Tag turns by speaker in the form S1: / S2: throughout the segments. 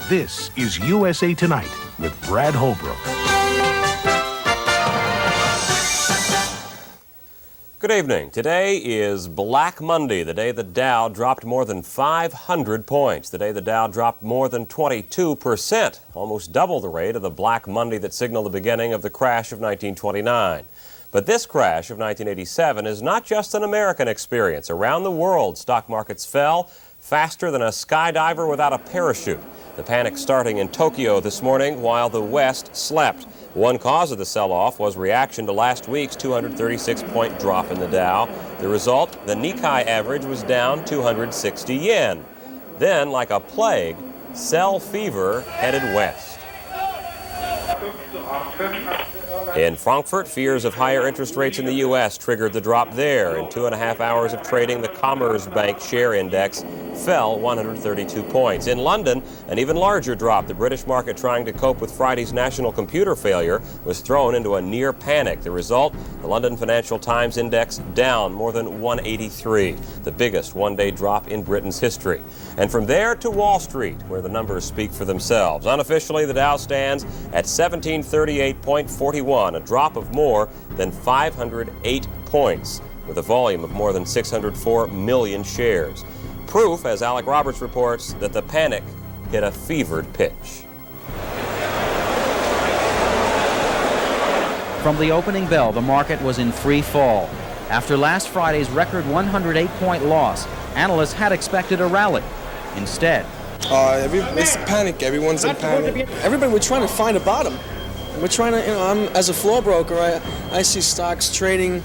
S1: This is USA Tonight with Brad Holbrook.
S2: Good evening. Today is Black Monday, the day the Dow dropped more than 500 points, the day the Dow dropped more than 22%, almost double the rate of the Black Monday that signaled the beginning of the crash of 1929. But this crash of 1987 is not just an American experience. Around the world, stock markets fell faster than a skydiver without a parachute. The panic starting in Tokyo this morning while the West slept. One cause of the sell-off was reaction to last week's 236-point drop in the Dow. The result, the Nikkei average was down 260 yen. Then, like a plague, sell fever headed west. In Frankfurt, fears of higher interest rates in the U.S. triggered the drop there. In 2.5 hours of trading, the Commerzbank share index fell 132 points. In London, an even larger drop. The British market, trying to cope with Friday's national computer failure, was thrown into a near panic. The result, the London Financial Times index down more than 183, the biggest one-day drop in Britain's history. And from there to Wall Street, where the numbers speak for themselves. Unofficially, the Dow stands at 1738.41, a drop of more than 508 points, with a volume of more than 604 million shares. Proof, as Alec Roberts reports, that the panic hit a fevered pitch.
S3: From the opening bell, the market was in free fall. After last Friday's record 108-point loss, analysts had expected a rally. Instead,
S4: it's panic. Everyone's in panic. Everybody, we're trying to find a bottom. We're trying to, as a floor broker, I see stocks trading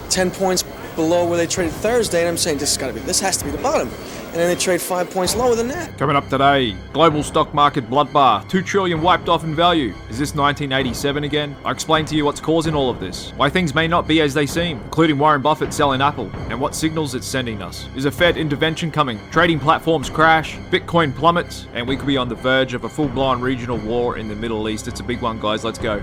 S4: 10 points below where they traded Thursday, and I'm saying this has to be the bottom. And then they trade 5 points lower than that.
S5: Coming up today, global stock market bloodbath, $2 trillion wiped off in value. Is this 1987 again? I explain to you what's causing all of this, why things may not be as they seem, including Warren Buffett selling Apple, and what signals it's sending us. Is a Fed intervention coming? Trading platforms crash, Bitcoin plummets, and we could be on the verge of a full-blown regional war in the Middle East. It's a big one, guys. Let's go.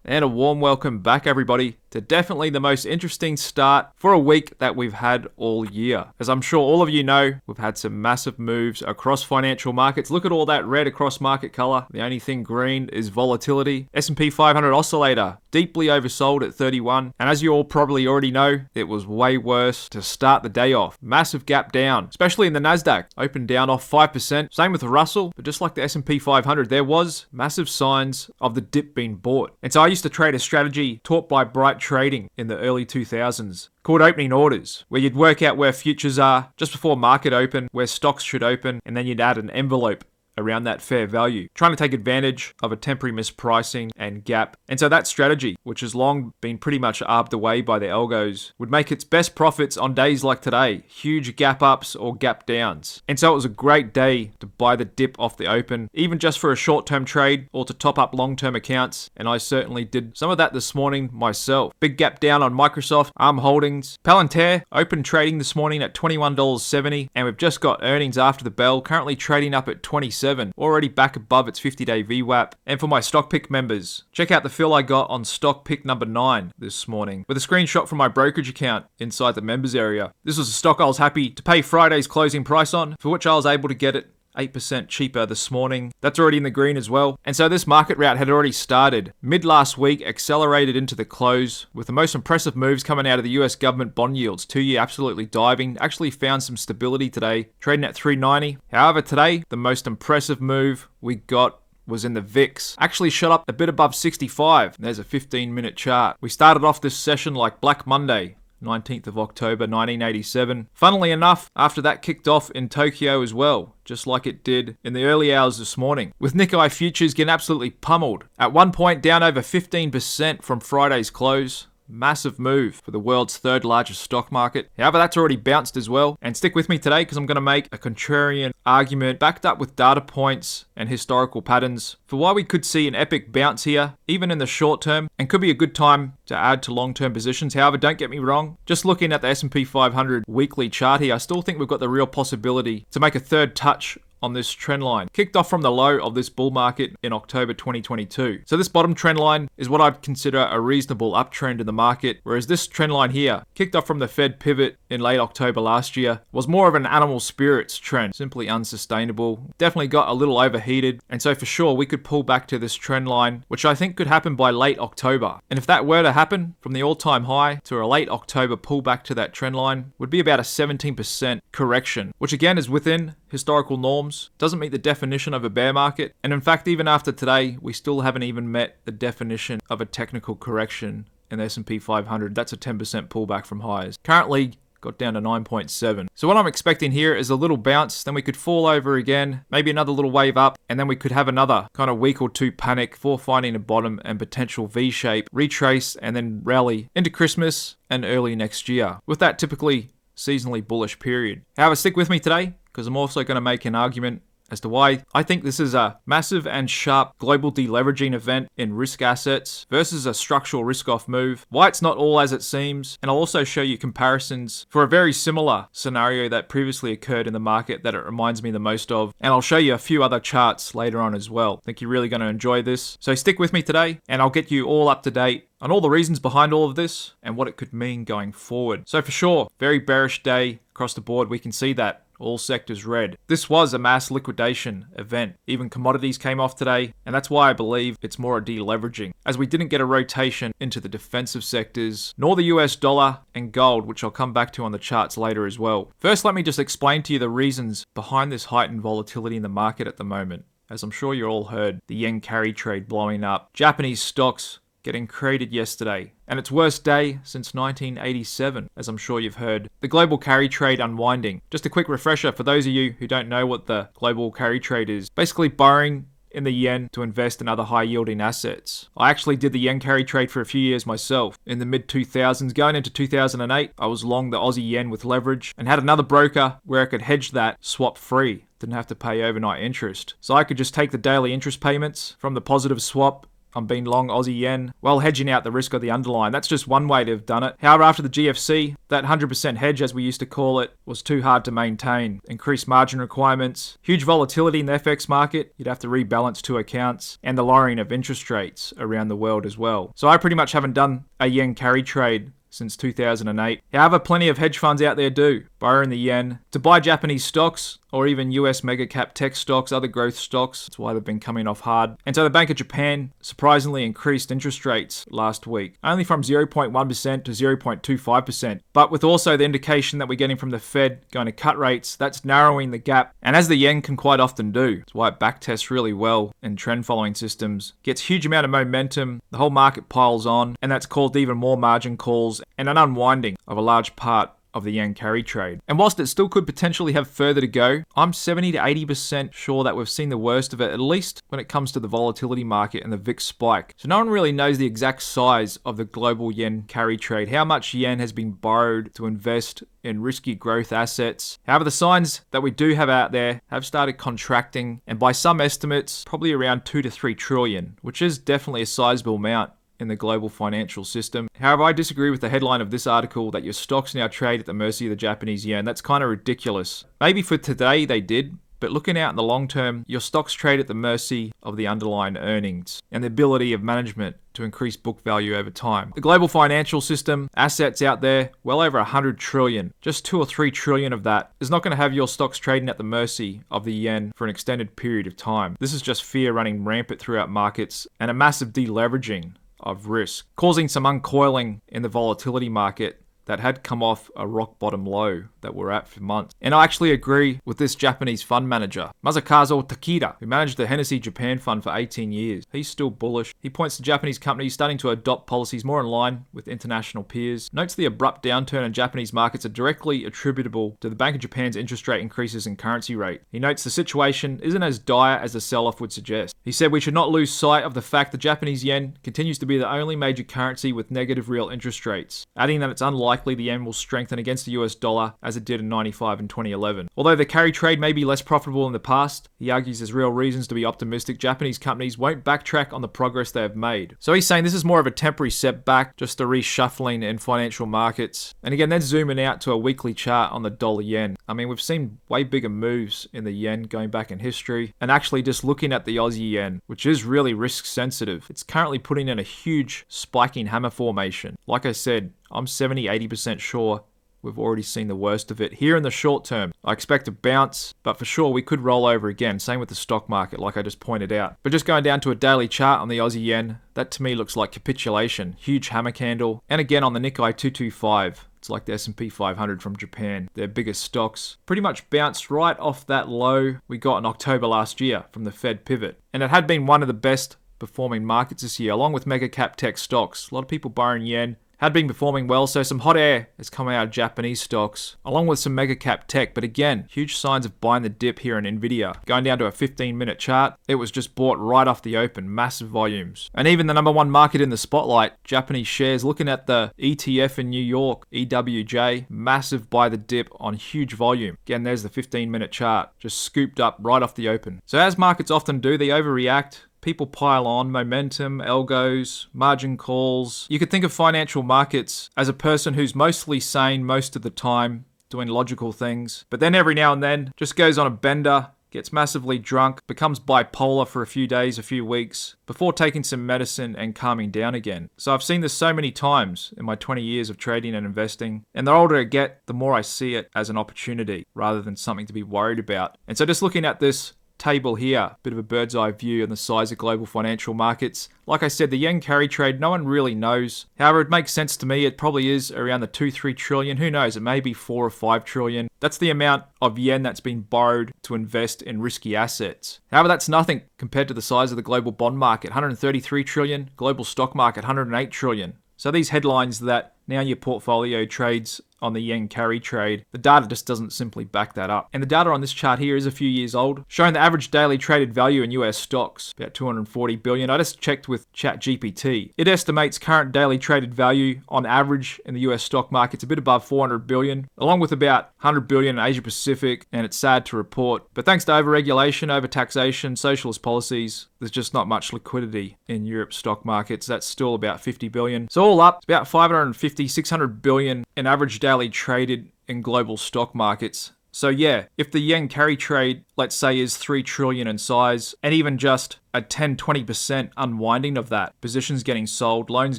S5: And a warm welcome back, everybody, to definitely the most interesting start for a week that we've had all year. As I'm sure all of you know, we've had some massive moves across financial markets. Look at all that red across market color. The only thing green is volatility. S&P 500 oscillator, deeply oversold at 31. And as you all probably already know, it was way worse to start the day off. Massive gap down, especially in the NASDAQ. Opened down off 5%. Same with the Russell, but just like the S&P 500, there was massive signs of the dip being bought. And so I used to trade a strategy taught by Bright Trading in the early 2000s called opening orders, where you'd work out where futures are just before market open, where stocks should open, and then you'd add an envelope around that fair value, trying to take advantage of a temporary mispricing and gap. And so that strategy, which has long been pretty much arbed away by the algos, would make its best profits on days like today, huge gap ups or gap downs. And so it was a great day to buy the dip off the open, even just for a short-term trade or to top up long-term accounts. And I certainly did some of that this morning myself. Big gap down on Microsoft, ARM Holdings. Palantir open trading this morning at $21.70, and we've just got earnings after the bell, currently trading up at 27, already back above its 50-day VWAP. And for my stock pick members, check out the fill I got on stock pick number 9 this morning with a screenshot from my brokerage account inside the members area. This was a stock I was happy to pay Friday's closing price on, for which I was able to get it 8% cheaper this morning. That's already in the green as well. And so this market rout had already started. Mid last week, accelerated into the close with the most impressive moves coming out of the US government bond yields. 2-year absolutely diving. Actually found some stability today, trading at 390. However, today, the most impressive move we got was in the VIX. Actually shot up a bit above 65. There's a 15-minute chart. We started off this session like Black Monday, 19th of October 1987. Funnily enough, after that kicked off in Tokyo as well, just like it did in the early hours this morning, with Nikkei futures getting absolutely pummeled. At one point down over 15% from Friday's close. Massive move for the world's third largest stock market. However, that's already bounced as well. And stick with me today because I'm going to make a contrarian argument backed up with data points and historical patterns for why we could see an epic bounce here, even in the short term, and could be a good time to add to long-term positions. However, don't get me wrong, just looking at the S&P 500 weekly chart here, I still think we've got the real possibility to make a third touch on this trend line. Kicked off from the low of this bull market in October 2022. So this bottom trend line is what I'd consider a reasonable uptrend in the market, whereas this trend line here, kicked off from the Fed pivot in late October last year, was more of an animal spirits trend, simply unsustainable. Definitely got a little overheated, and so for sure we could pull back to this trend line, which I think could happen by late October. And if that were to happen, from the all-time high to a late October pullback to that trend line would be about a 17% correction, which again is within historical norms, doesn't meet the definition of a bear market, and in fact even after today we still haven't even met the definition of a technical correction in the S&P 500. That's a 10% pullback from highs. Currently got down to 9.7. So what I'm expecting here is a little bounce, then we could fall over again, maybe another little wave up, and then we could have another kind of week or two panic before finding a bottom and potential V-shape, retrace, and then rally into Christmas and early next year, with that typically seasonally bullish period. However, stick with me today, because I'm also going to make an argument as to why I think this is a massive and sharp global deleveraging event in risk assets versus a structural risk-off move, why it's not all as it seems, and I'll also show you comparisons for a very similar scenario that previously occurred in the market that it reminds me the most of, and I'll show you a few other charts later on as well. I think you're really going to enjoy this. So stick with me today, and I'll get you all up to date on all the reasons behind all of this and what it could mean going forward. So for sure, very bearish day across the board. We can see that. All sectors red. This was a mass liquidation event. Even commodities came off today, and that's why I believe it's more a deleveraging, as we didn't get a rotation into the defensive sectors, nor the US dollar and gold, which I'll come back to on the charts later as well. First, let me just explain to you the reasons behind this heightened volatility in the market at the moment. As I'm sure you all heard, the yen carry trade blowing up, Japanese stocks getting created yesterday, and its worst day since 1987, as I'm sure you've heard. The global carry trade unwinding. Just a quick refresher for those of you who don't know what the global carry trade is. Basically borrowing in the yen to invest in other high-yielding assets. I actually did the yen carry trade for a few years myself. In the mid-2000s, going into 2008, I was long the Aussie yen with leverage and had another broker where I could hedge that swap-free. Didn't have to pay overnight interest. So I could just take the daily interest payments from the positive swap. I'm being long Aussie yen while hedging out the risk of the underlying. That's just one way to have done it. However, after the GFC, that 100% hedge, as we used to call it, was too hard to maintain. Increased margin requirements, huge volatility in the FX market, you'd have to rebalance two accounts, and the lowering of interest rates around the world as well. So I pretty much haven't done a yen carry trade since 2008. However, plenty of hedge funds out there do, borrow in the yen to buy Japanese stocks or even US mega cap tech stocks, other growth stocks. That's why they've been coming off hard. And so the Bank of Japan surprisingly increased interest rates last week, only from 0.1% to 0.25%. But with also the indication that we're getting from the Fed going to cut rates, that's narrowing the gap. And as the yen can quite often do, that's why it backtests really well in trend following systems, gets huge amount of momentum, the whole market piles on, and that's caused even more margin calls and an unwinding of a large part of the yen carry trade. And whilst it still could potentially have further to go, I'm 70 to 80% sure that we've seen the worst of it, at least when it comes to the volatility market and the VIX spike. So no one really knows the exact size of the global yen carry trade, how much yen has been borrowed to invest in risky growth assets. However, the signs that we do have out there have started contracting, and by some estimates, probably around 2 to 3 trillion, which is definitely a sizable amount in the global financial system. However, I disagree with the headline of this article that your stocks now trade at the mercy of the Japanese yen. That's kind of ridiculous. Maybe for today they did, but looking out in the long term, your stocks trade at the mercy of the underlying earnings and the ability of management to increase book value over time. The global financial system, assets out there, well over 100 trillion. Just 2 or 3 trillion of that is not going to have your stocks trading at the mercy of the yen for an extended period of time. This is just fear running rampant throughout markets and a massive deleveraging of risk, causing some uncoiling in the volatility market that had come off a rock bottom low that we're at for months. And I actually agree with this Japanese fund manager, Masakazu Takeda, who managed the Hennessy Japan Fund for 18 years. He's still bullish. He points to Japanese companies starting to adopt policies more in line with international peers. Notes the abrupt downturn in Japanese markets are directly attributable to the Bank of Japan's interest rate increases in currency rate. He notes the situation isn't as dire as the sell-off would suggest. He said we should not lose sight of the fact that Japanese yen continues to be the only major currency with negative real interest rates, adding that it's unlikely likely the yen will strengthen against the US dollar as it did in 95 and 2011. Although the carry trade may be less profitable in the past, he argues there's real reasons to be optimistic Japanese companies won't backtrack on the progress they have made. So he's saying this is more of a temporary setback, just a reshuffling in financial markets. And again, then zooming out to a weekly chart on the dollar yen. I mean, we've seen way bigger moves in the yen going back in history. And actually just looking at the Aussie yen, which is really risk sensitive, it's currently putting in a huge spiking hammer formation. Like I said, I'm 70-80% sure we've already seen the worst of it. Here in the short term, I expect a bounce, but for sure we could roll over again. Same with the stock market, like I just pointed out. But just going down to a daily chart on the Aussie yen, that to me looks like capitulation. Huge hammer candle. And again on the Nikkei 225. It's like the S&P 500 from Japan. Their biggest stocks pretty much bounced right off that low we got in October last year from the Fed pivot. And it had been one of the best performing markets this year, along with mega cap tech stocks. A lot of people borrowing yen. Had been performing well, so some hot air has come out of Japanese stocks, along with some mega cap tech. But again, huge signs of buying the dip here in Nvidia. Going down to a 15-minute chart, it was just bought right off the open, massive volumes. And even the number one market in the spotlight, Japanese shares, looking at the ETF in New York, EWJ, massive buy the dip on huge volume. Again, there's the 15-minute chart, just scooped up right off the open. So as markets often do, they overreact. People pile on, momentum, algos, margin calls. You could think of financial markets as a person who's mostly sane most of the time, doing logical things, but then every now and then just goes on a bender, gets massively drunk, becomes bipolar for a few days, a few weeks, before taking some medicine and calming down again. So I've seen this so many times in my 20 years of trading and investing, and the older I get, the more I see it as an opportunity rather than something to be worried about. And so just looking at this table here, bit of a bird's eye view on the size of global financial markets. Like I said, the yen carry trade, no one really knows. However, it makes sense to me. It probably is around the 2-3 trillion. Who knows? It may be 4 or 5 trillion. That's the amount of yen that's been borrowed to invest in risky assets. However, that's nothing compared to the size of the global bond market, 133 trillion, global stock market, 108 trillion. So these headlines that now your portfolio trades on the yen carry trade, the data just doesn't simply back that up. And the data on this chart here is a few years old, showing the average daily traded value in US stocks, about 240 billion. I just checked with ChatGPT. It estimates current daily traded value on average in the US stock market's a bit above 400 billion, along with about 100 billion in Asia Pacific, and it's sad to report. But thanks to overregulation, overtaxation, socialist policies, there's just not much liquidity in Europe's stock markets. That's still about 50 billion. So all up, it's about 550, 600 billion in average daily traded in global stock markets. So yeah, if the yen carry trade, let's say, is 3 trillion in size, and even just a 10-20% unwinding of that, positions getting sold, loans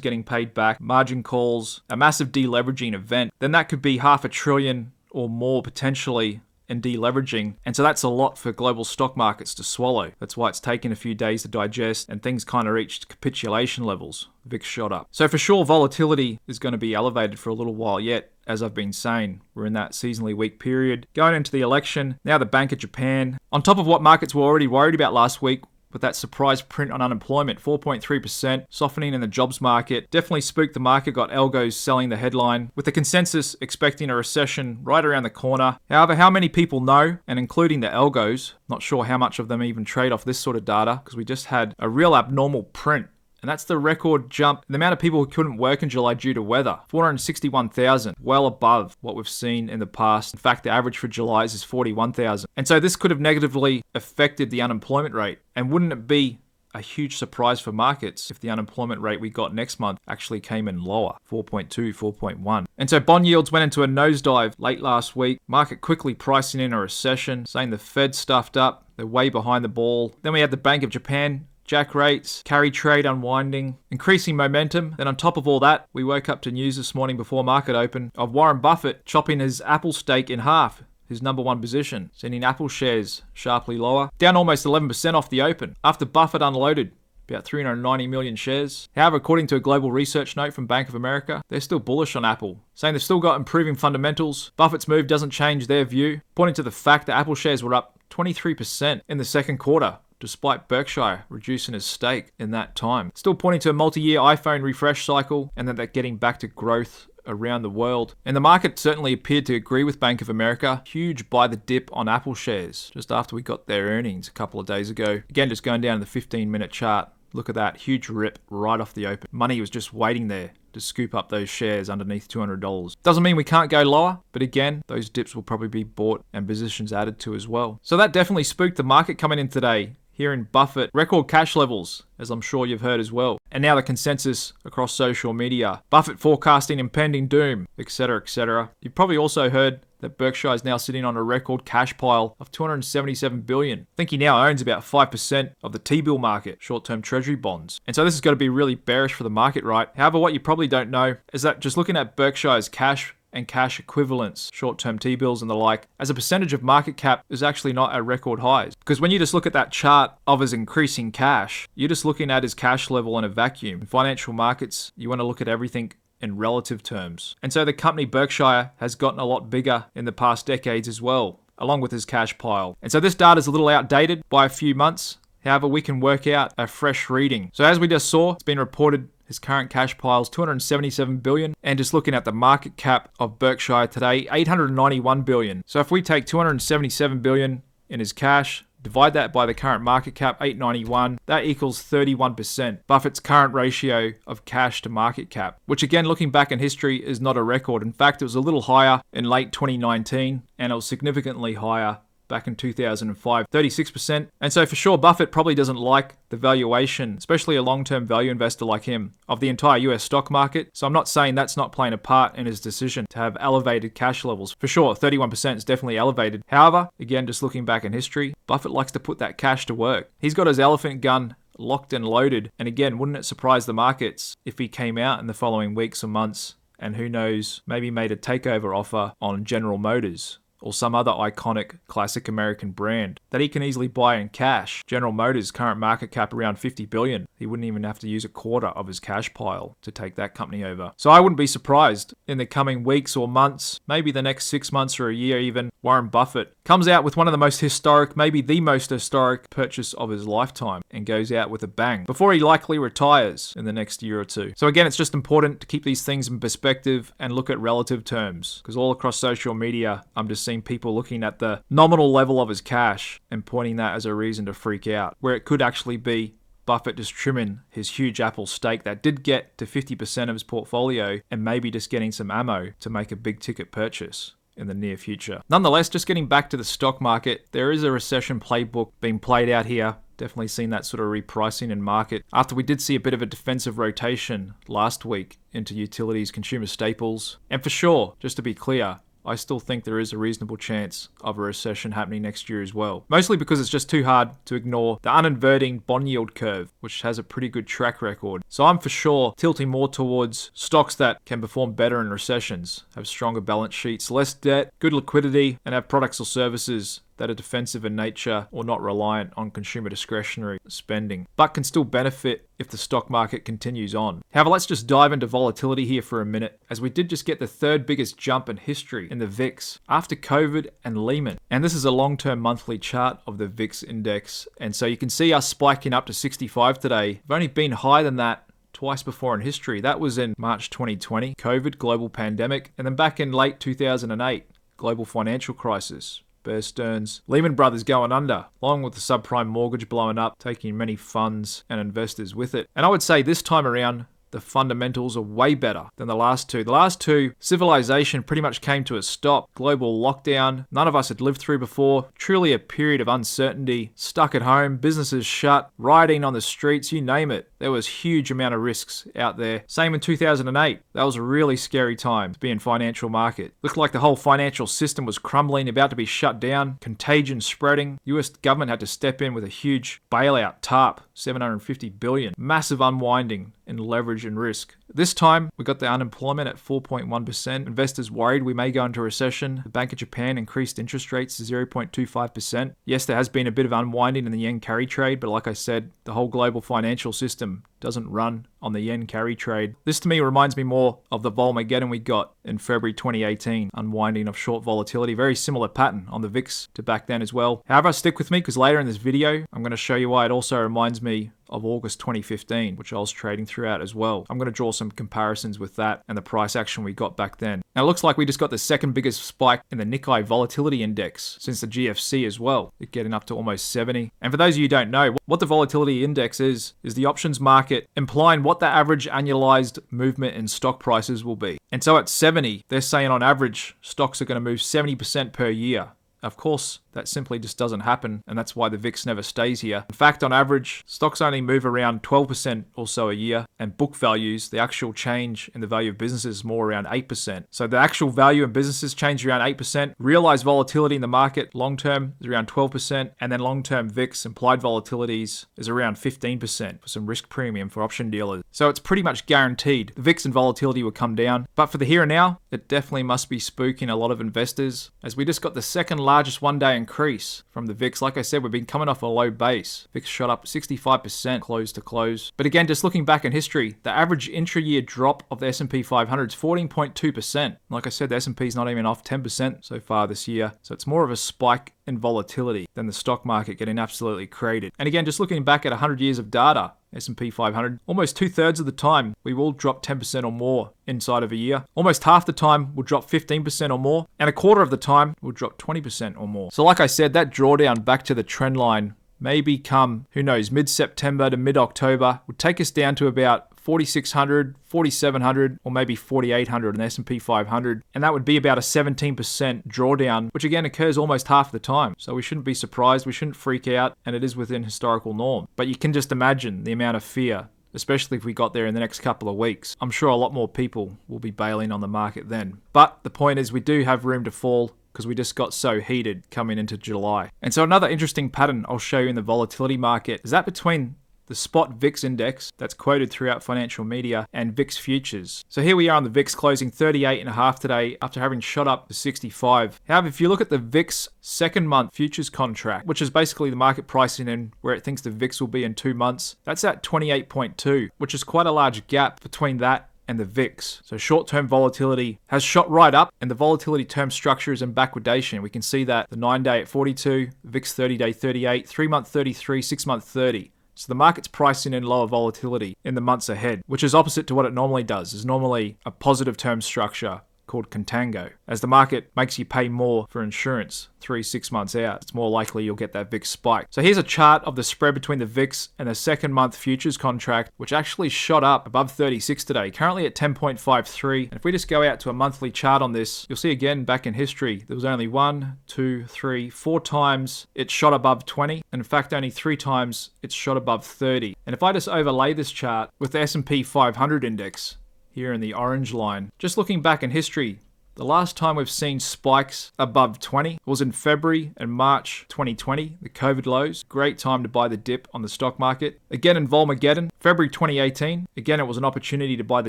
S5: getting paid back, margin calls, a massive deleveraging event, then that could be $500 billion or more potentially and deleveraging. And so that's a lot for global stock markets to swallow. That's why it's taken a few days to digest and things kind of reached capitulation levels. VIX shot up. So for sure, volatility is going to be elevated for a little while yet. As I've been saying, we're in that seasonally weak period. Going into the election, now the Bank of Japan. On top of what markets were already worried about last week, with that surprise print on unemployment, 4.3%, softening in the jobs market, definitely spooked the market, got algos selling the headline, with the consensus expecting a recession right around the corner. However, how many people know, and including the algos, not sure how much of them even trade off this sort of data, because we just had a real abnormal print. And that's the record jump. The amount of people who couldn't work in July due to weather, 461,000, well above what we've seen in the past. In fact, the average for July is 41,000. And so this could have negatively affected the unemployment rate. And wouldn't it be a huge surprise for markets if the unemployment rate we got next month actually came in lower, 4.2, 4.1. And so bond yields went into a nosedive late last week. Market quickly pricing in a recession, saying the Fed stuffed up, they're way behind the ball. Then we had the Bank of Japan, jack rates, carry trade unwinding, increasing momentum. Then on top of all that, we woke up to news this morning before market open of Warren Buffett chopping his Apple stake in half, his number one position, sending Apple shares sharply lower, down almost 11% off the open, after Buffett unloaded about 390 million shares. However, according to a global research note from Bank of America, they're still bullish on Apple, saying they've still got improving fundamentals. Buffett's move doesn't change their view, pointing to the fact that Apple shares were up 23% in the second quarter, despite Berkshire reducing his stake in that time. Still pointing to a multi-year iPhone refresh cycle and that they're getting back to growth around the world. And the market certainly appeared to agree with Bank of America. Huge buy the dip on Apple shares just after we got their earnings a couple of days ago. Again, just going down to the 15-minute chart. Look at that huge rip right off the open. Money was just waiting there to scoop up those shares underneath $200. Doesn't mean we can't go lower, but again, those dips will probably be bought and positions added to as well. So that definitely spooked the market coming in today. Here in Buffett, record cash levels, as I'm sure you've heard as well. And now the consensus across social media. Buffett forecasting impending doom, etc., etc. You've probably also heard that Berkshire is now sitting on a record cash pile of $277 billion. I think he now owns about 5% of the T-bill market, short-term treasury bonds. And so this is going to be really bearish for the market, right? However, what you probably don't know is that just looking at Berkshire's cash and cash equivalents, short-term T-bills and the like, as a percentage of market cap is actually not at record highs. Because when you just look at that chart of his increasing cash, you're just looking at his cash level in a vacuum. In financial markets, you want to look at everything in relative terms. And so the company Berkshire has gotten a lot bigger in the past decades as well, along with his cash pile. And so this data is a little outdated by a few months. However, we can work out a fresh reading. So as we just saw, it's been reported his current cash pile is $277 billion, and just looking at the market cap of Berkshire today, $891 billion. So if we take $277 billion in his cash, divide that by the current market cap, $891, that equals 31%. Buffett's current ratio of cash to market cap, which again, looking back in history, is not a record. In fact, it was a little higher in late 2019, and it was significantly higher back in 2005, 36%. And so for sure, Buffett probably doesn't like the valuation, especially a long-term value investor like him, of the entire US stock market. So I'm not saying that's not playing a part in his decision to have elevated cash levels. For sure, 31% is definitely elevated. However, again, just looking back in history, Buffett likes to put that cash to work. He's got his elephant gun locked and loaded. And again, wouldn't it surprise the markets if he came out in the following weeks or months and who knows, maybe made a takeover offer on General Motors or some other iconic classic American brand that he can easily buy in cash. General Motors' current market cap around $50 billion. He wouldn't even have to use a quarter of his cash pile to take that company over. So I wouldn't be surprised in the coming weeks or months, maybe the next 6 months or a year even, Warren Buffett comes out with one of the most historic, maybe the most historic purchase of his lifetime and goes out with a bang before he likely retires in the next year or two. So again, it's just important to keep these things in perspective and look at relative terms, because all across social media, I'm just seeing people looking at the nominal level of his cash and pointing that as a reason to freak out, where it could actually be Buffett just trimming his huge Apple stake that did get to 50% of his portfolio and maybe just getting some ammo to make a big ticket purchase in the near future. Nonetheless, just getting back to the stock market, there is a recession playbook being played out here. Definitely seen that sort of repricing in market after we did see a bit of a defensive rotation last week into utilities, consumer staples. And for sure, just to be clear, I still think there is a reasonable chance of a recession happening next year as well. Mostly because it's just too hard to ignore the uninverting bond yield curve, which has a pretty good track record. So I'm for sure tilting more towards stocks that can perform better in recessions, have stronger balance sheets, less debt, good liquidity, and have products or services that are defensive in nature or not reliant on consumer discretionary spending, but can still benefit if the stock market continues on. However, let's just dive into volatility here for a minute, as we did just get the third biggest jump in history in the VIX after COVID and Lehman. And this is a long-term monthly chart of the VIX index. And so you can see us spiking up to 65 today. We've only been higher than that twice before in history. That was in March 2020, COVID, global pandemic, and then back in late 2008, global financial crisis. Bear Stearns, Lehman Brothers going under, along with the subprime mortgage blowing up, taking many funds and investors with it. And I would say this time around, the fundamentals are way better than the last two. The last two, civilization pretty much came to a stop. Global lockdown, none of us had lived through before. Truly a period of uncertainty. Stuck at home, businesses shut, rioting on the streets, you name it. There was huge amount of risks out there. Same in 2008. That was a really scary time to be in financial market. Looked like the whole financial system was crumbling, about to be shut down. Contagion spreading. US government had to step in with a huge bailout, TARP, $750 billion. Massive unwinding in leverage and risk. This time, we got the unemployment at 4.1%. Investors worried we may go into recession. The Bank of Japan increased interest rates to 0.25%. Yes, there has been a bit of unwinding in the yen carry trade, but like I said, the whole global financial system doesn't run on the yen carry trade. This to me reminds me more of the Volmageddon we got in February 2018, unwinding of short volatility. Very similar pattern on the VIX to back then as well. However, stick with me because later in this video, I'm going to show you why it also reminds me of August 2015, which I was trading throughout as well. I'm going to draw some some comparisons with that and the price action we got back then. Now it looks like we just got the second biggest spike in the Nikkei Volatility Index since the GFC as well. It's getting up to almost 70. And for those of you who don't know, what the Volatility Index is the options market implying what the average annualized movement in stock prices will be. And so at 70, they're saying on average, stocks are going to move 70% per year. Of course, that simply just doesn't happen, and that's why the VIX never stays here. In fact, on average, stocks only move around 12% or so a year, and book values, the actual change in the value of businesses, is more around 8%. So the actual value in businesses change around 8%. Realized volatility in the market long-term is around 12%, and then long-term VIX implied volatilities is around 15% for some risk premium for option dealers. So it's pretty much guaranteed the VIX and volatility will come down. But for the here and now, it definitely must be spooking a lot of investors, as we just got the second largest one-day increase from the VIX. Like I said, we've been coming off a low base. VIX shot up 65% close to close. But again, just looking back in history, the average intra-year drop of the S&P 500 is 14.2%. Like I said, the S&P is not even off 10% so far this year. So it's more of a spike in volatility than the stock market getting absolutely created. And again, just looking back at 100 years of data, S&P 500, almost 2/3 of the time, we will drop 10% or more inside of a year. Almost half the time, we'll drop 15% or more. And a quarter of the time, we'll drop 20% or more. So like I said, that drawdown back to the trend line may become, who knows, mid-September to mid-October, would take us down to about 4,600, 4,700, or maybe 4,800 in the S&P 500. And that would be about a 17% drawdown, which again occurs almost half the time. So we shouldn't be surprised, we shouldn't freak out, and it is within historical norm. But you can just imagine the amount of fear, especially if we got there in the next couple of weeks. I'm sure a lot more people will be bailing on the market then. But the point is, we do have room to fall, because we just got so heated coming into July. And so another interesting pattern I'll show you in the volatility market is that between the spot VIX index that's quoted throughout financial media and VIX futures. So here we are on the VIX closing 38.5 today after having shot up to 65. However, if you look at the VIX second month futures contract, which is basically the market pricing in where it thinks the VIX will be in 2 months, that's at 28.2, which is quite a large gap between that and the VIX. So short-term volatility has shot right up, and the volatility term structure is in backwardation. We can see that the 9-day at 42, VIX 30-day 38, 3-month 33, 6-month 30. So the market's pricing in lower volatility in the months ahead, which is opposite to what it normally does. It's normally a positive term structure called contango. As the market makes you pay more for insurance 3-6 months out, it's more likely you'll get that VIX spike. So here's a chart of the spread between the VIX and the second month futures contract, which actually shot up above 36 today, currently at 10.53. And if we just go out to a monthly chart on this, you'll see again back in history, there was only 1, 2, 3, 4 times it shot above 20. And in fact, only 3 times it's shot above 30. And if I just overlay this chart with the S&P 500 index, here in the orange line. Just looking back in history, the last time we've seen spikes above 20 was in February and March 2020, the COVID lows. Great time to buy the dip on the stock market. Again in Volmageddon, February 2018, again it was an opportunity to buy the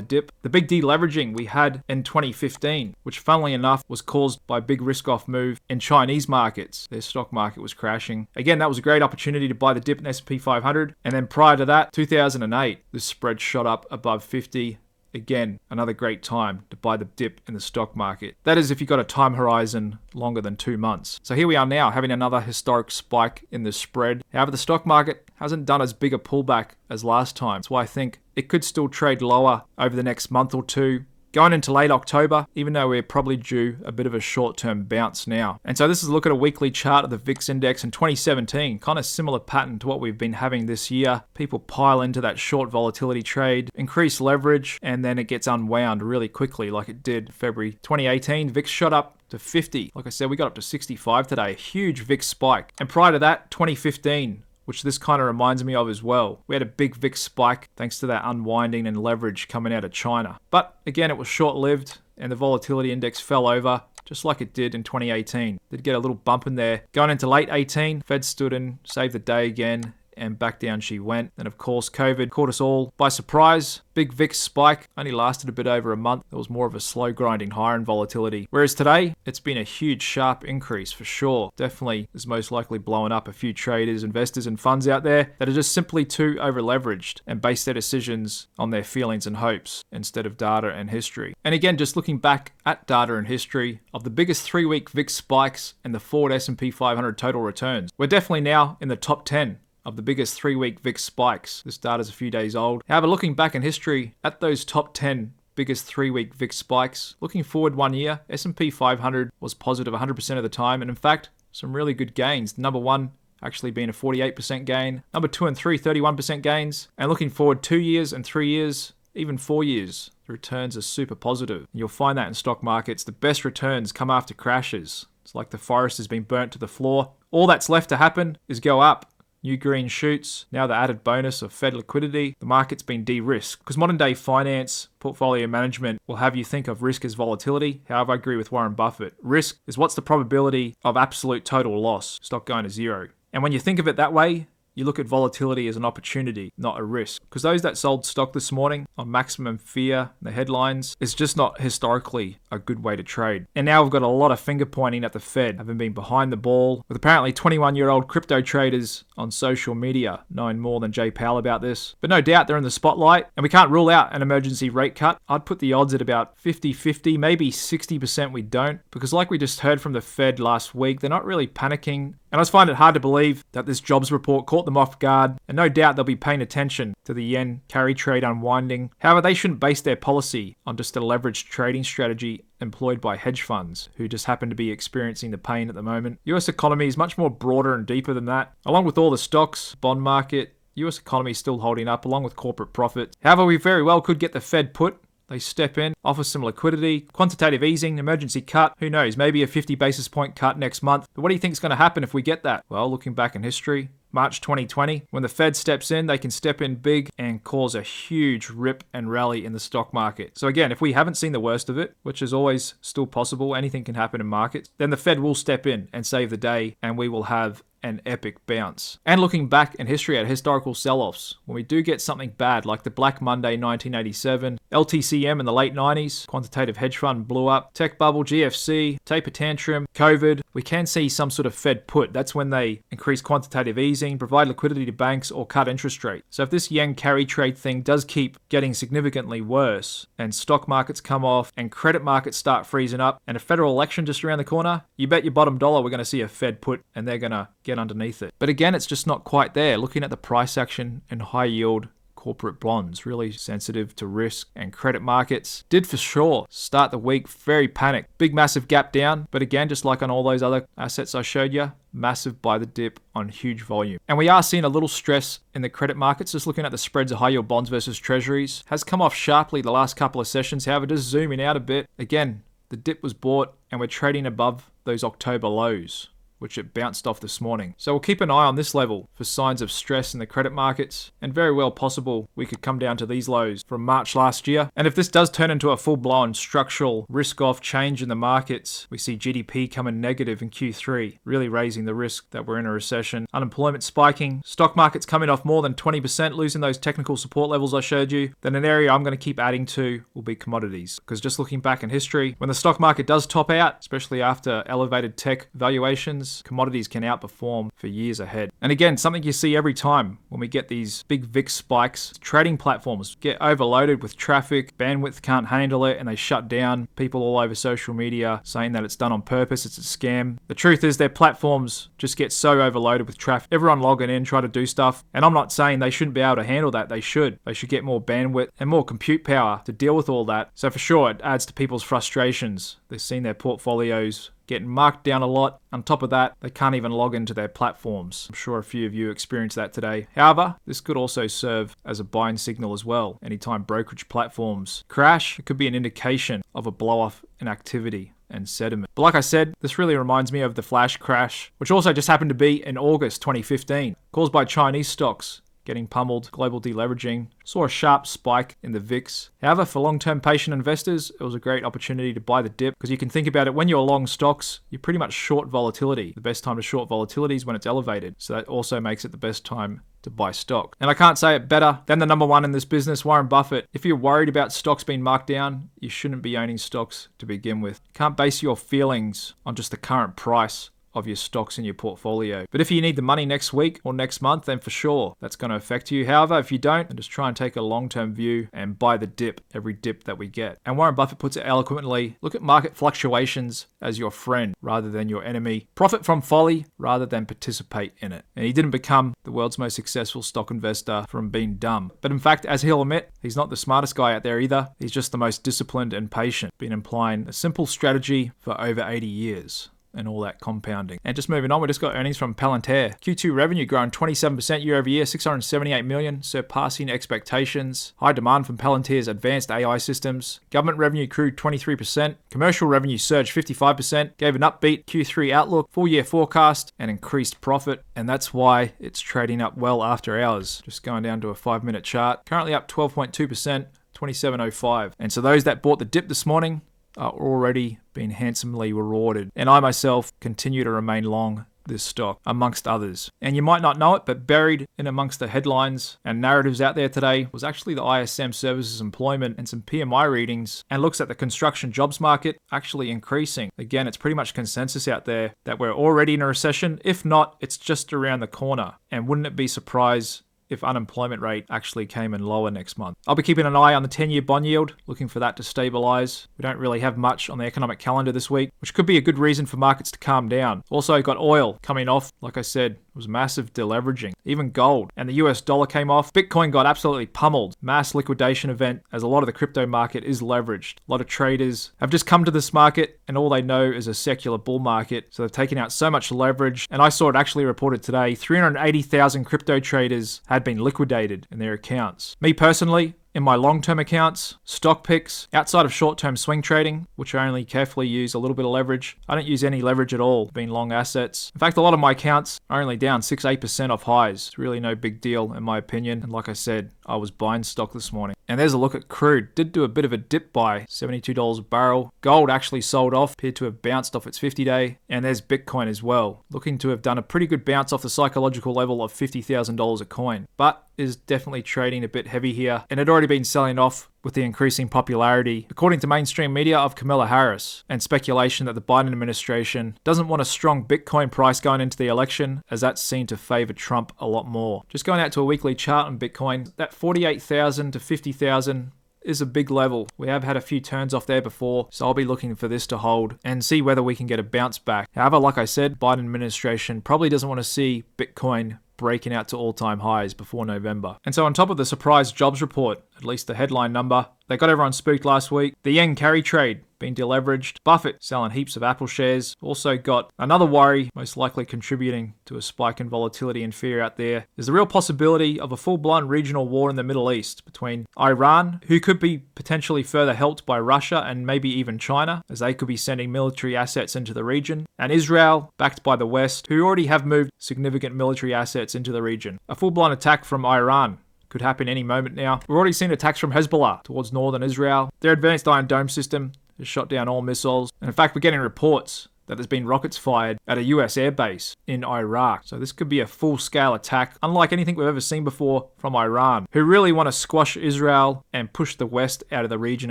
S5: dip. The big deleveraging we had in 2015, which funnily enough was caused by a big risk-off move in Chinese markets. Their stock market was crashing. Again, that was a great opportunity to buy the dip in S&P 500. And then prior to that, 2008, the spread shot up above 50. Again, another great time to buy the dip in the stock market. That is if you've got a time horizon longer than 2 months. So here we are now having another historic spike in the spread. However, the stock market hasn't done as big a pullback as last time. That's why I think it could still trade lower over the next month or two. Going into late October, even though we're probably due a bit of a short-term bounce now. And so this is a look at a weekly chart of the VIX index in 2017. Kind of similar pattern to what we've been having this year. People pile into that short volatility trade, increase leverage, and then it gets unwound really quickly like it did February 2018. VIX shot up to 50. Like I said, we got up to 65 today. A huge VIX spike. And prior to that, 2015. Which this kind of reminds me of as well. We had a big VIX spike thanks to that unwinding and leverage coming out of China. But again, it was short-lived and the volatility index fell over just like it did in 2018. Did get a little bump in there. Going into late 18, Fed stood in, saved the day again, and back down she went. And of course, COVID caught us all by surprise. Big VIX spike only lasted a bit over a month. It was more of a slow grinding higher in volatility. Whereas today, it's been a huge sharp increase for sure. Definitely is most likely blowing up a few traders, investors, and funds out there that are just simply too over leveraged and base their decisions on their feelings and hopes instead of data and history. And again, just looking back at data and history of the biggest 3-week VIX spikes and the forward S&P 500 total returns, we're definitely now in the top 10 of the biggest 3-week VIX spikes. This data's a few days old. However, looking back in history at those top 10 biggest 3-week VIX spikes, looking forward 1 year, S&P 500 was positive 100% of the time, and in fact, some really good gains. Number 1 actually being a 48% gain. Number 2 and 3, 31% gains. And looking forward 2 years and 3 years, even 4 years, the returns are super positive. You'll find that in stock markets. The best returns come after crashes. It's like the forest has been burnt to the floor. All that's left to happen is go up. New green shoots, now the added bonus of Fed liquidity. The market's been de-risked because modern day finance, portfolio management will have you think of risk as volatility. However, I agree with Warren Buffett. Risk is what's the probability of absolute total loss, stock going to zero. And when you think of it that way, you look at volatility as an opportunity, not a risk. Because those that sold stock this morning on maximum fear, the headlines, is just not historically a good way to trade. And now we've got a lot of finger pointing at the Fed, having been behind the ball, with apparently 21-year-old crypto traders on social media knowing more than Jay Powell about this. But no doubt they're in the spotlight, and we can't rule out an emergency rate cut. I'd put the odds at about 50-50, maybe 60% we don't, because like we just heard from the Fed last week, they're not really panicking. And I just find it hard to believe that this jobs report caught them off guard, and no doubt they'll be paying attention to the yen carry trade unwinding. However, they shouldn't base their policy on just a leveraged trading strategy employed by hedge funds who just happen to be experiencing the pain at the moment. US economy is much more broader and deeper than that. Along with all the stocks, bond market, US economy is still holding up along with corporate profit. However, we very well could get the Fed put. They step in, offer some liquidity, quantitative easing, emergency cut, who knows, maybe a 50 basis point cut next month. But what do you think is going to happen if we get that? Well, looking back in history, March 2020, when the Fed steps in, they can step in big and cause a huge rip and rally in the stock market. So again, if we haven't seen the worst of it, which is always still possible, anything can happen in markets, then the Fed will step in and save the day, and we will have an epic bounce. And looking back in history at historical sell-offs, when we do get something bad like the Black Monday 1987, LTCM in the late 90s, quantitative hedge fund blew up, tech bubble, GFC, taper tantrum, COVID, we can see some sort of Fed put. That's when they increase quantitative easing, provide liquidity to banks, or cut interest rates. So if this yen carry trade thing does keep getting significantly worse, and stock markets come off, and credit markets start freezing up, and a federal election just around the corner, you bet your bottom dollar we're going to see a Fed put, and they're going to get underneath it. But again, it's just not quite there. Looking at the price action in high yield corporate bonds, really sensitive to risk, and credit markets did for sure start the week very panicked. Big massive gap down, but again, just like on all those other assets I showed you, massive buy the dip on huge volume. And we are seeing a little stress in the credit markets. Just looking at the spreads of high yield bonds versus treasuries has come off sharply the last couple of sessions. However, just zooming out a bit, again, the dip was bought and we're trading above those October lows, which it bounced off this morning. So we'll keep an eye on this level for signs of stress in the credit markets, and very well possible we could come down to these lows from March last year. And if this does turn into a full-blown structural risk-off change in the markets, we see GDP coming negative in Q3, really raising the risk that we're in a recession. Unemployment spiking, stock markets coming off more than 20%, losing those technical support levels I showed you, then an area I'm going to keep adding to will be commodities. Because just looking back in history, when the stock market does top out, especially after elevated tech valuations, commodities can outperform for years ahead. And again, something you see every time when we get these big VIX spikes, trading platforms get overloaded with traffic, bandwidth can't handle it, and they shut down. People all over social media saying that it's done on purpose, it's a scam. The truth is their platforms just get so overloaded with traffic. Everyone logging in, try to do stuff. And I'm not saying they shouldn't be able to handle that. They should. They should get more bandwidth and more compute power to deal with all that. So for sure, it adds to people's frustrations. They've seen their portfolios getting marked down a lot. On top of that, they can't even log into their platforms. I'm sure a few of you experienced that today. However, this could also serve as a buying signal as well. Anytime brokerage platforms crash, it could be an indication of a blow-off in activity and sentiment. But like I said, this really reminds me of the flash crash, which also just happened to be in August 2015, caused by Chinese stocks getting pummeled, global deleveraging, saw a sharp spike in the VIX. However, for long-term patient investors, it was a great opportunity to buy the dip, because you can think about it, when you're long stocks, you're pretty much short volatility. The best time to short volatility is when it's elevated. So that also makes it the best time to buy stock. And I can't say it better than the number one in this business, Warren Buffett. If you're worried about stocks being marked down, you shouldn't be owning stocks to begin with. You can't base your feelings on just the current price of your stocks in your portfolio. But if you need the money next week or next month, then for sure that's going to affect you. However, if you don't, then just try and take a long-term view and buy the dip, every dip that we get. And Warren Buffett puts it eloquently, look at market fluctuations as your friend rather than your enemy. Profit from folly rather than participate in it. And he didn't become the world's most successful stock investor from being dumb. But in fact, as he'll admit, he's not the smartest guy out there either. He's just the most disciplined and patient, been employing a simple strategy for over 80 years. And all that compounding. And just moving on, we just got earnings from Palantir. Q2 revenue growing 27% year over year, 678 million, surpassing expectations. High demand from Palantir's advanced AI systems. Government revenue grew 23%. Commercial revenue surged 55%, gave an upbeat Q3 outlook, full year forecast, and increased profit. And that's why it's trading up well after hours. Just going down to a 5-minute chart. Currently up 12.2%, 27.05. And so those that bought the dip this morning are already being handsomely rewarded. And I myself continue to remain long this stock, amongst others. And you might not know it, but buried in amongst the headlines and narratives out there today was actually the ISM Services Employment and some PMI readings, and looks at the construction jobs market actually increasing. Again, it's pretty much consensus out there that we're already in a recession. If not, it's just around the corner. And wouldn't it be surprised if unemployment rate actually came in lower next month? I'll be keeping an eye on the 10-year bond yield, looking for that to stabilize. We don't really have much on the economic calendar this week, which could be a good reason for markets to calm down. Also got oil coming off, like I said, it was massive deleveraging. Even gold and the US dollar came off. Bitcoin got absolutely pummeled. Mass liquidation event, as a lot of the crypto market is leveraged. A lot of traders have just come to this market and all they know is a secular bull market. So they've taken out so much leverage. And I saw it actually reported today, 380,000 crypto traders had been liquidated in their accounts. Me personally, in my long-term accounts, stock picks, outside of short-term swing trading, which I only carefully use a little bit of leverage, I don't use any leverage at all, being long assets. In fact, a lot of my accounts are only down 6-8% off highs. It's really no big deal in my opinion. And like I said, I was buying stock this morning. And there's a look at crude. Did do a bit of a dip buy, $72 a barrel. Gold actually sold off, appeared to have bounced off its 50-day. And there's Bitcoin as well, looking to have done a pretty good bounce off the psychological level of $50,000 a coin. But is definitely trading a bit heavy here, and had already been selling off with the increasing popularity, according to mainstream media, of Kamala Harris, and speculation that the Biden administration doesn't want a strong Bitcoin price going into the election, as that's seen to favor Trump a lot more. Just going out to a weekly chart on Bitcoin, that 48,000 to 50,000 is a big level. We have had a few turns off there before, so I'll be looking for this to hold and see whether we can get a bounce back. However, like I said, Biden administration probably doesn't want to see Bitcoin breaking out to all-time highs before November. And so on top of the surprise jobs report, at least the headline number, they got everyone spooked last week. The yen carry trade being deleveraged. Buffett selling heaps of Apple shares. Also got another worry, most likely contributing to a spike in volatility and fear out there. There's the real possibility of a full-blown regional war in the Middle East between Iran, who could be potentially further helped by Russia and maybe even China, as they could be sending military assets into the region, and Israel, backed by the West, who already have moved significant military assets into the region. A full-blown attack from Iran could happen any moment now. We've already seen attacks from Hezbollah towards northern Israel. Their advanced Iron Dome system has shot down all missiles. And in fact, we're getting reports that there's been rockets fired at a US airbase in Iraq. So this could be a full-scale attack, unlike anything we've ever seen before from Iran, who really want to squash Israel and push the West out of the region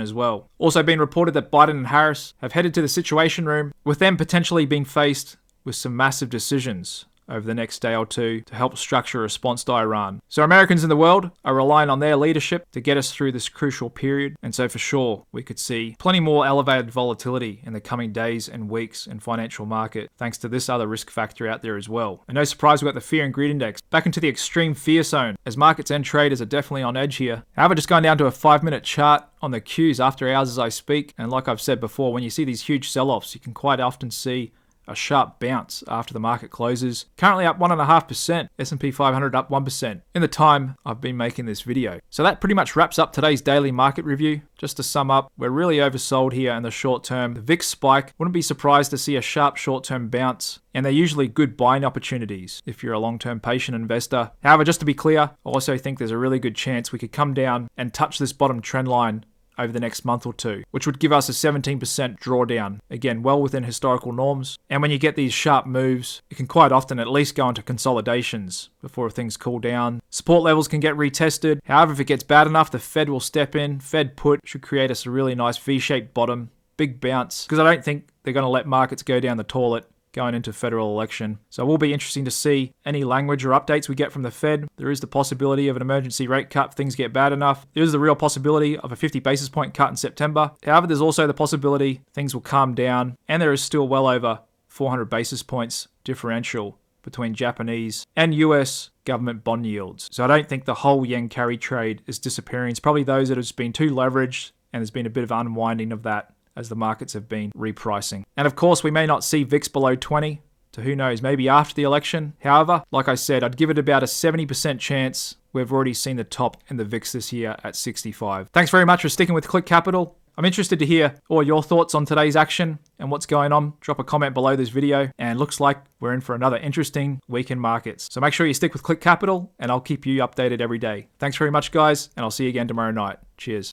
S5: as well. Also been reported that Biden and Harris have headed to the Situation Room, with them potentially being faced with some massive decisions over the next day or two to help structure a response to Iran. So Americans in the world are relying on their leadership to get us through this crucial period. And so for sure, we could see plenty more elevated volatility in the coming days and weeks in financial market, thanks to this other risk factor out there as well. And no surprise, we got the fear and greed index back into the extreme fear zone, as markets and traders are definitely on edge here. However, just going down to a 5-minute chart on the Qs after hours as I speak. And like I've said before, when you see these huge sell-offs, you can quite often see a sharp bounce after the market closes. Currently up 1.5%, S&P 500 up 1% in the time I've been making this video. So that pretty much wraps up today's daily market review. Just to sum up, we're really oversold here in the short term. The VIX spike, wouldn't be surprised to see a sharp short-term bounce, and they're usually good buying opportunities if you're a long-term patient investor. However, just to be clear, I also think there's a really good chance we could come down and touch this bottom trend line over the next month or two, which would give us a 17% drawdown. Again, well within historical norms. And when you get these sharp moves, it can quite often at least go into consolidations before things cool down. Support levels can get retested. However, if it gets bad enough, the Fed will step in. Fed put should create us a really nice V-shaped bottom. Big bounce, because I don't think they're going to let markets go down the toilet going into federal election. So it will be interesting to see any language or updates we get from the Fed. There is the possibility of an emergency rate cut if things get bad enough. There is the real possibility of a 50 basis point cut in September. However, there's also the possibility things will calm down, and there is still well over 400 basis points differential between Japanese and US government bond yields. So I don't think the whole yen carry trade is disappearing. It's probably those that have been too leveraged, and there's been a bit of unwinding of that as the markets have been repricing. And of course, we may not see VIX below 20, to who knows, maybe after the election. However, like I said, I'd give it about a 70% chance we've already seen the top in the VIX this year at 65. Thanks very much for sticking with Click Capital. I'm interested to hear all your thoughts on today's action and what's going on. Drop a comment below this video, and looks like we're in for another interesting week in markets. So make sure you stick with Click Capital, and I'll keep you updated every day. Thanks very much, guys, and I'll see you again tomorrow night. Cheers.